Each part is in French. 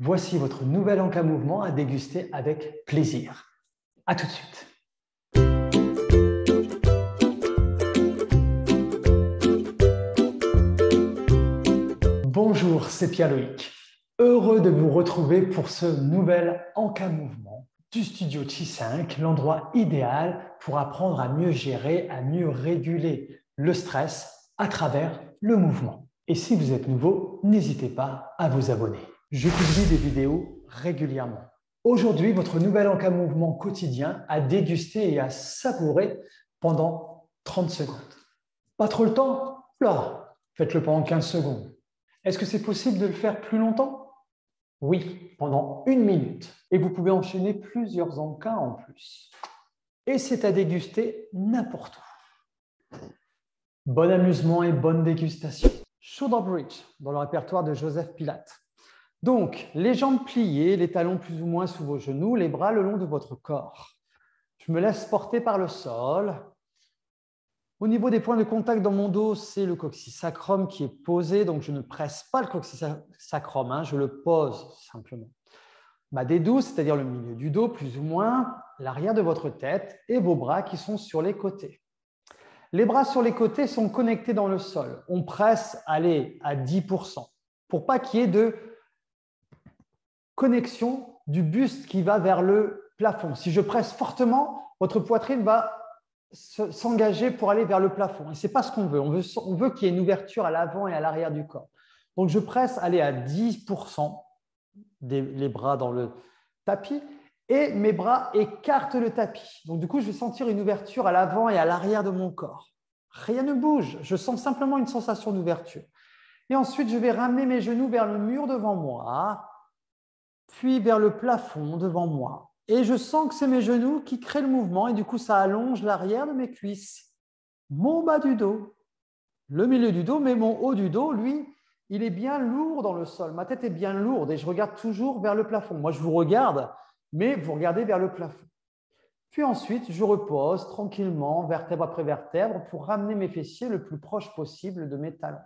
Voici votre nouvel encas mouvement à déguster avec plaisir. À tout de suite. Bonjour, c'est Pierre-Loïc. Heureux de vous retrouver pour ce nouvel encas mouvement du studio Chi 5, l'endroit idéal pour apprendre à mieux gérer, à mieux réguler le stress à travers le mouvement. Et si vous êtes nouveau, n'hésitez pas à vous abonner. Je publie des vidéos régulièrement. Aujourd'hui, votre nouvel encas mouvement quotidien à déguster et à savourer pendant 30 secondes. Pas trop le temps? Là, faites-le pendant 15 secondes. Est-ce que c'est possible de le faire plus longtemps? Oui, pendant 1 minute. Et vous pouvez enchaîner plusieurs encas en plus. Et c'est à déguster n'importe où. Bon amusement et bonne dégustation. Shoulder bridge dans le répertoire de Joseph Pilate. Donc, les jambes pliées, les talons plus ou moins sous vos genoux, les bras le long de votre corps. Je me laisse porter par le sol. Au niveau des points de contact dans mon dos, c'est le coccyx sacrum qui est posé, donc je ne presse pas le coccyx sacrum, je le pose simplement. Ma D12, c'est-à-dire le milieu du dos, plus ou moins, l'arrière de votre tête et vos bras qui sont sur les côtés. Les bras sur les côtés sont connectés dans le sol. On presse, allez, à 10%, pour pas qu'il y ait de connexion du buste qui va vers le plafond. Si je presse fortement, votre poitrine va s'engager pour aller vers le plafond. Et ce n'est pas ce qu'on veut. On veut qu'il y ait une ouverture à l'avant et à l'arrière du corps. Donc, je presse, allez, à 10% les bras dans le tapis et mes bras écartent le tapis. Donc, du coup, je vais sentir une ouverture à l'avant et à l'arrière de mon corps. Rien ne bouge. Je sens simplement une sensation d'ouverture. Et ensuite, je vais ramener mes genoux vers le mur devant moi, puis vers le plafond devant moi. Et je sens que c'est mes genoux qui créent le mouvement et du coup, ça allonge l'arrière de mes cuisses, mon bas du dos, le milieu du dos, mais mon haut du dos, lui, il est bien lourd dans le sol. Ma tête est bien lourde et je regarde toujours vers le plafond. Moi, je vous regarde, mais vous regardez vers le plafond. Puis ensuite, je repose tranquillement, vertèbre après vertèbre, pour ramener mes fessiers le plus proche possible de mes talons.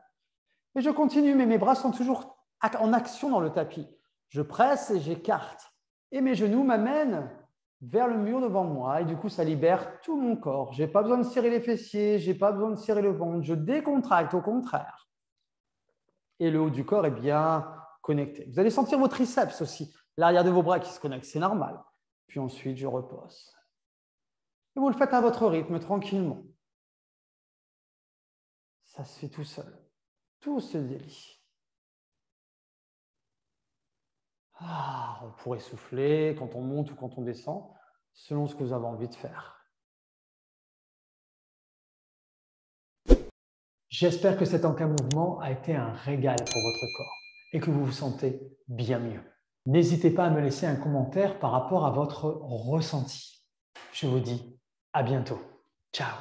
Et je continue, mais mes bras sont toujours en action dans le tapis. Je presse et j'écarte. Et mes genoux m'amènent vers le mur devant moi. Et du coup, ça libère tout mon corps. Je n'ai pas besoin de serrer les fessiers, je n'ai pas besoin de serrer le ventre. Je décontracte au contraire. Et le haut du corps est bien connecté. Vous allez sentir vos triceps aussi. L'arrière de vos bras qui se connecte, c'est normal. Puis ensuite, je repose. Et vous le faites à votre rythme, tranquillement. Ça se fait tout seul. Tout se délie. On pourrait souffler quand on monte ou quand on descend, selon ce que vous avez envie de faire. J'espère que cet encas mouvement a été un régal pour votre corps et que vous vous sentez bien mieux. N'hésitez pas à me laisser un commentaire par rapport à votre ressenti. Je vous dis à bientôt. Ciao.